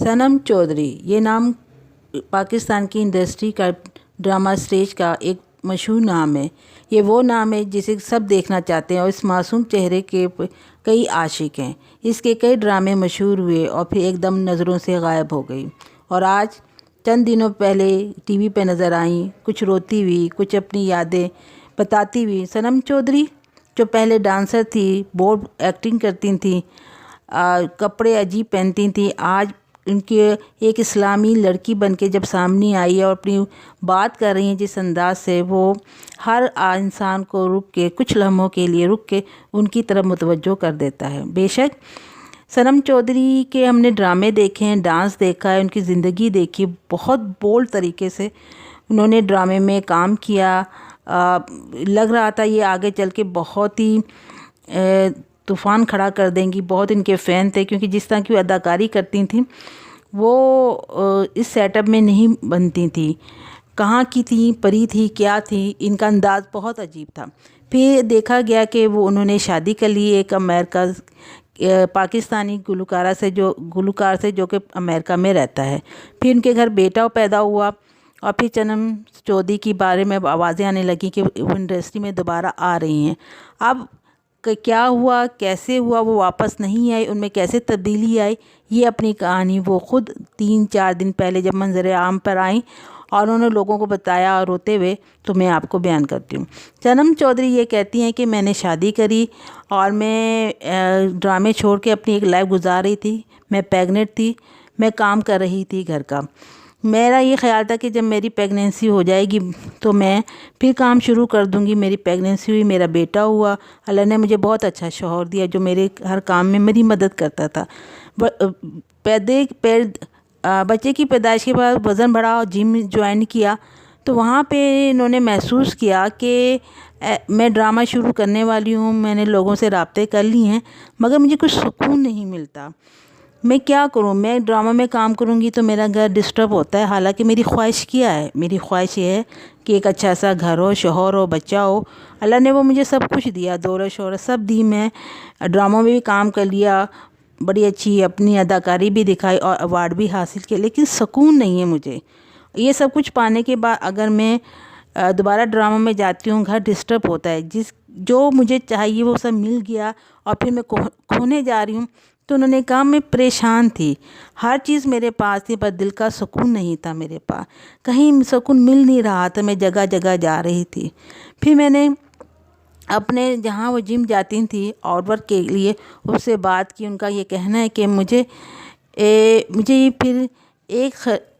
सनम चौधरी ये नाम पाकिस्तान की इंडस्ट्री का ड्रामा स्टेज का एक मशहूर नाम है। ये वो नाम है जिसे सब देखना चाहते हैं और इस मासूम चेहरे के कई आशिक हैं। इसके कई ड्रामे मशहूर हुए और फिर एकदम नज़रों से गायब हो गई और आज चंद दिनों पहले टीवी पे नज़र आई, कुछ रोती हुई, कुछ अपनी यादें बताती हुई। सनम चौधरी जो पहले डांसर थी, बोल्ड एक्टिंग करती थी, कपड़े अजीब पहनती थी, आज उनके एक इस्लामी लड़की बनके जब सामने आई है और अपनी बात कर रही हैं जिस अंदाज से, वो हर इंसान को रुक के कुछ लम्हों के लिए रुक के उनकी तरफ मुतवज्जो कर देता है। बेशक सनम चौधरी के हमने ड्रामे देखे हैं, डांस देखा है, उनकी ज़िंदगी देखी, बहुत बोल्ड तरीके से उन्होंने ड्रामे में काम किया। लग रहा था ये आगे चल के बहुत ही तूफ़ान खड़ा कर देंगी। बहुत इनके फ़ैन थे क्योंकि जिस तरह की अदाकारी करती थी वो इस सेटअप में नहीं बनती थी। कहाँ की थी, परी थी, क्या थी, इनका अंदाज़ बहुत अजीब था। फिर देखा गया कि वो उन्होंने शादी कर ली एक अमेरिका पाकिस्तानी गुलकार से जो कि अमेरिका में रहता है। फिर उनके घर बेटा पैदा हुआ और फिर सनम चौधरी के बारे में आवाज़ें आने लगी कि वो इंडस्ट्री में दोबारा आ रही हैं। अब क्या हुआ, कैसे हुआ, वो वापस नहीं आई, उनमें कैसे तब्दीली आई, ये अपनी कहानी वो ख़ुद 3-4 दिन पहले जब मंजर आम पर आई और उन्होंने लोगों को बताया और रोते हुए, तो मैं आपको बयान करती हूँ। सनम चौधरी ये कहती हैं कि मैंने शादी करी और मैं ड्रामे छोड़ के अपनी एक लाइफ गुजार रही थी। मैं प्रेग्नेंट थी, मैं काम कर रही थी घर का। मेरा ये ख्याल था कि जब मेरी प्रेगनेंसी हो जाएगी तो मैं फिर काम शुरू कर दूंगी। मेरी प्रेगनेंसी हुई, मेरा बेटा हुआ। अल्लाह ने मुझे बहुत अच्छा शौहर दिया जो मेरे हर काम में मेरी मदद करता था। बच्चे की पैदाइश के बाद वज़न बढ़ा और जिम ज्वाइन किया, तो वहाँ पे इन्होंने महसूस किया कि मैं ड्रामा शुरू करने वाली हूँ, मैंने लोगों से राब्ते कर लिए हैं, मगर मुझे कुछ सुकून नहीं मिलता। मैं क्या करूं? मैं ड्रामा में काम करूंगी तो मेरा घर डिस्टर्ब होता है। हालांकि मेरी ख्वाहिश क्या है? मेरी ख्वाहिश ये है कि एक अच्छा सा घर हो, शौहर हो, बच्चा हो। अल्लाह ने वो मुझे सब कुछ दिया, दौलत शौहरत सब दी। मैं ड्रामों में भी काम कर लिया, बड़ी अच्छी अपनी अदाकारी भी दिखाई और अवार्ड भी हासिल किए, लेकिन सुकून नहीं है मुझे। ये सब कुछ पाने के बाद अगर मैं दोबारा ड्रामा में जाती हूँ, घर डिस्टर्ब होता है। जो मुझे चाहिए वो सब मिल गया और फिर मैं खोने जा रही हूँ। तो उन्होंने कहा मैं परेशान थी, हर चीज़ मेरे पास थी पर दिल का सुकून नहीं था मेरे पास, कहीं सुकून मिल नहीं रहा था, मैं जगह जगह जा रही थी। फिर मैंने अपने जहाँ वो जिम जाती थी आउटवर्क के लिए उससे बात की। उनका ये कहना है कि मुझे फिर एक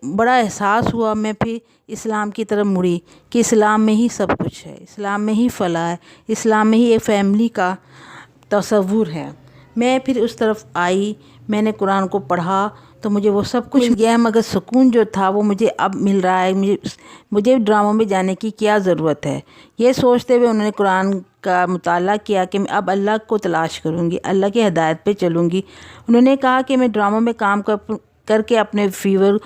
बड़ा एहसास हुआ, मैं फिर इस्लाम की तरफ मुड़ी कि इस्लाम में ही सब कुछ है, इस्लाम में ही फलाह है, इस्लाम में ही एक फ़ैमिली का तसव्वुर है। मैं फिर उस तरफ आई, मैंने कुरान को पढ़ा तो मुझे वो सब कुछ मिल गया, मगर सुकून जो था वो मुझे अब मिल रहा है। मुझे ड्रामों में जाने की क्या ज़रूरत है, ये सोचते हुए उन्होंने कुरान का मुताला किया कि मैं अब अल्लाह को तलाश करूँगी, अल्लाह की हिदायत पे चलूँगी। उन्होंने कहा कि मैं ड्रामों में काम करके अपने फीवर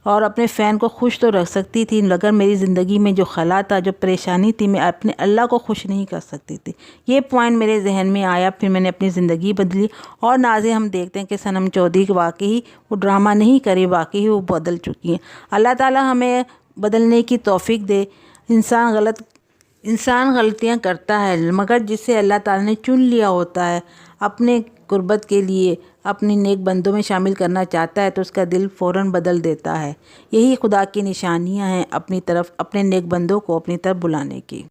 और अपने फ़ैन को खुश तो रख सकती थी, मगर मेरी ज़िंदगी में जो खला था, जो परेशानी थी, मैं अपने अल्लाह को खुश नहीं कर सकती थी। ये पॉइंट मेरे जहन में आया। फिर मैंने अपनी ज़िंदगी बदली और नाज़े हम देखते हैं कि सनम चौधरी वाकई वो ड्रामा नहीं करे, वाकई वो बदल चुकी हैं। अल्लाह ताला हमें बदलने की तौफीक दे। इंसान गलतियाँ करता है, मगर जिसे अल्लाह ताला ने चुन लिया होता है अपने कुर्बत के लिए, अपनी नेक बंदों में शामिल करना चाहता है, तो उसका दिल फ़ौरन बदल देता है। यही खुदा की निशानियां हैं अपनी तरफ, अपने नेक बंदों को अपनी तरफ बुलाने की।